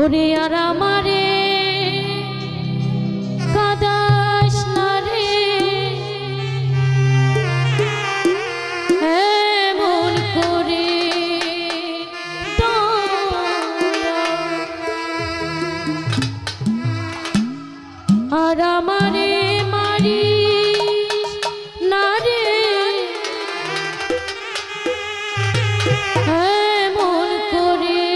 ওরে আর আমারে কাদাস না রে, এমন করে আর আমারে মারি না রে, এমন করে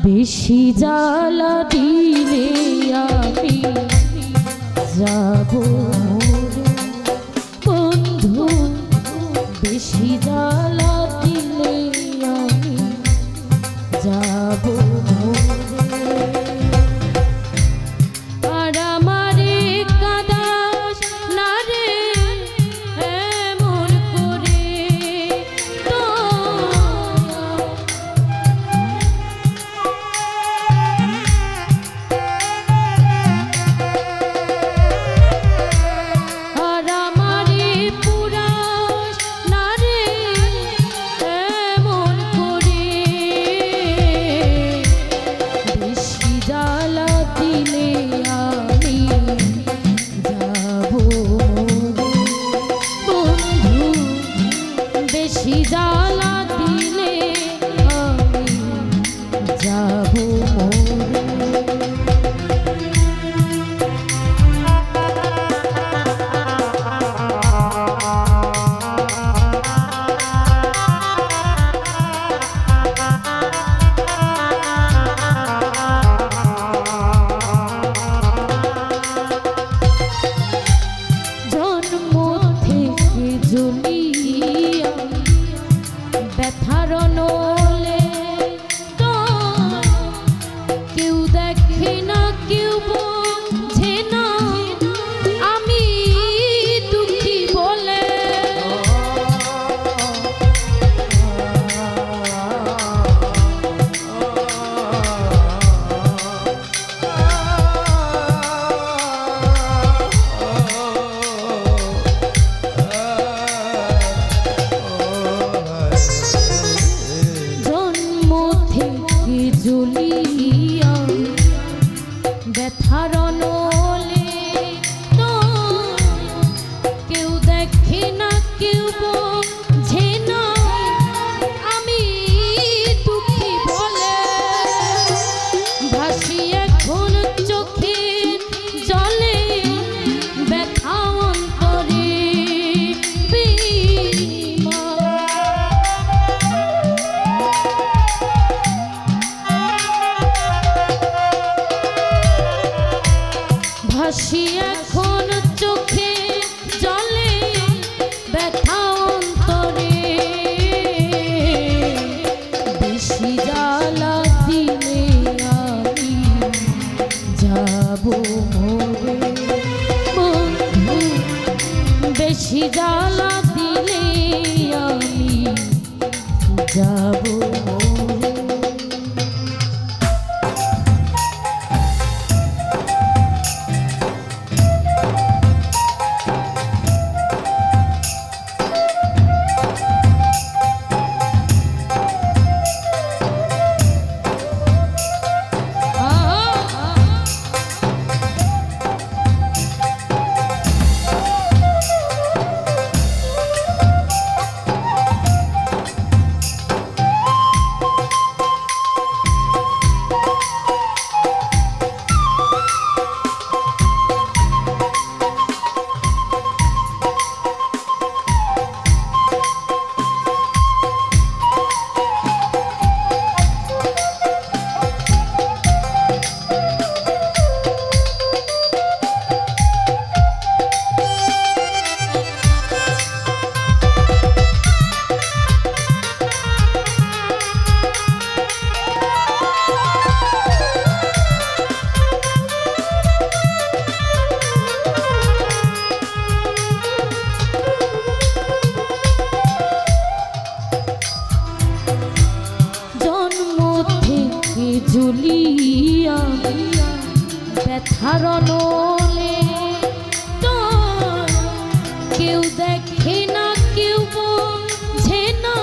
বেশি জ্বালা দিলে আমি যাব বন্ধু, বেশি জ্বালা দিলে আমি যাব আর আমারে কাদাস না রে, এমন করে আর আমারে পুরাস না রে, এমন করে বেশি জ্বালা দিলে আমি যাব বন্ধু, বেশি জ্বালা দিলে আমি যাব জন্ম থেকে জ্বলিয়া ব্যথার নলে কেউ দেখে না, কেউ বোঝে না, আমি দুঃখী বলে জন্ম থেকে জ্বলিয়া ব্যথার নলে কেউ দেখে না, কেউ বোঝে না, আমি দুঃখী বলে ভাসি এখন চোখের জলে, ব্যথা অন্তরে ভাসি এখন চোখে জলে, ব্যথা অন্তরে বেশি জ্বালা দিলে আমি যাব মরে বন্ধু, বেশি জ্বালা দিলে আমি যাব মরে। ঝুলিয়া ব্যথার নলে কেউ দেখে না, কেউ বোঝে না,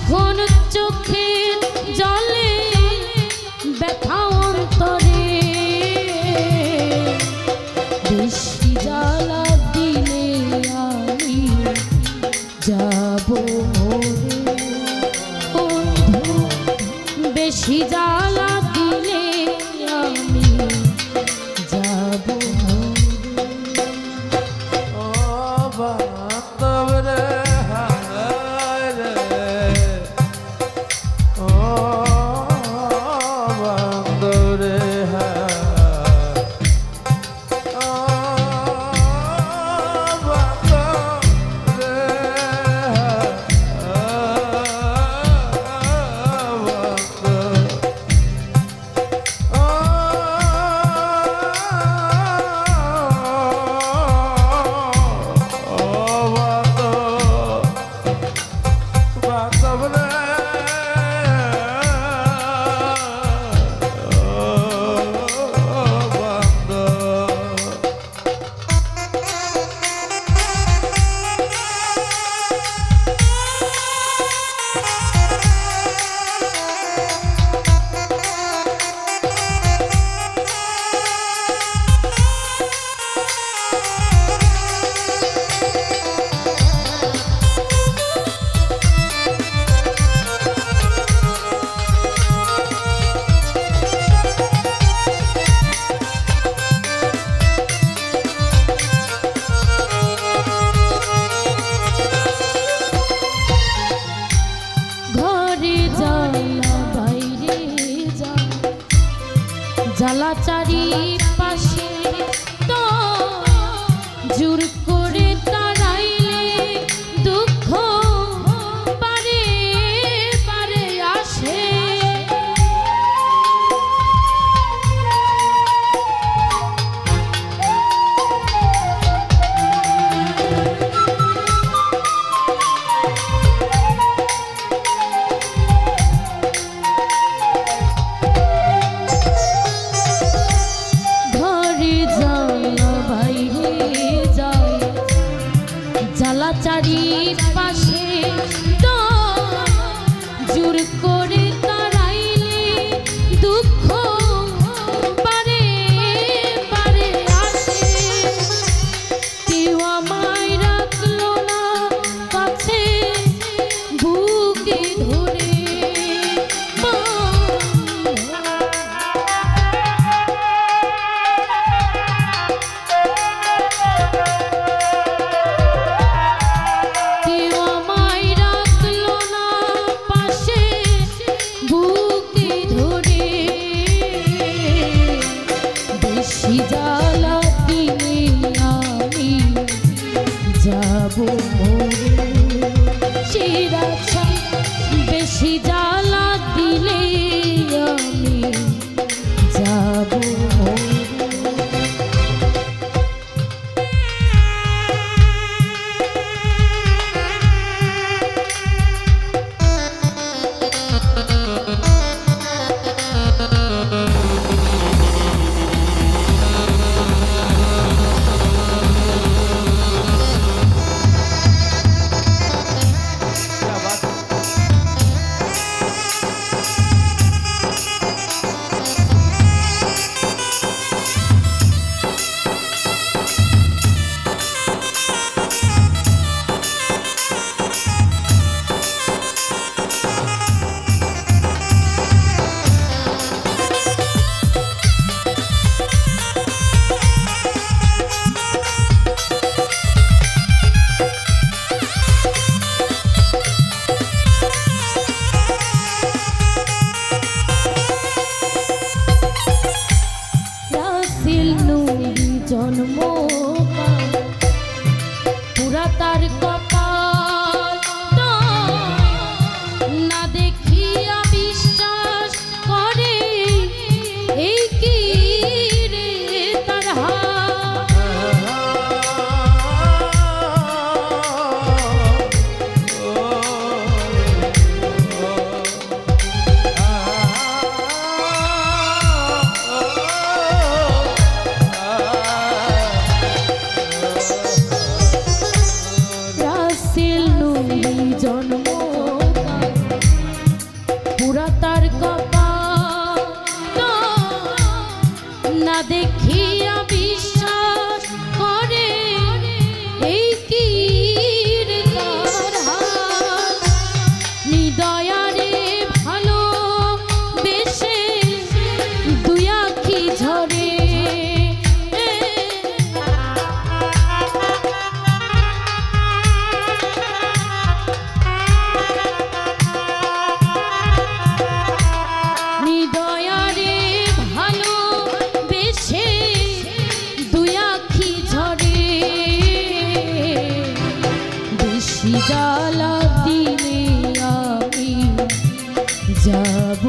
যখন চোখের জলে ব্যথা অন্তরে বেশি জ্বালা দিলে আমি যাব মরে বন্ধু বেশি জ্বালা দিলে আমি যাব জ্বালা চারি পাশে তো জোর করে তাড়াইলে দুঃখ বারে বারে আসে জ্বালা চারি পাশে তো জোর করে তাড়াইলে দুঃখ বারে বারে আসে কেউ আমায় রাখলো না কাছে বুকে ধরে বেশি জ্বালা দিলে আমি যাব মরে শিরাছা বেশি জ্বালা দিলে আমি যাব মরে দয়ারে ভালো বেশে দুই আখি ঝরে দয়ারে ভালো বেশে দুই আখি ঝরে বেশি জ্বালা দিলে আমি যাব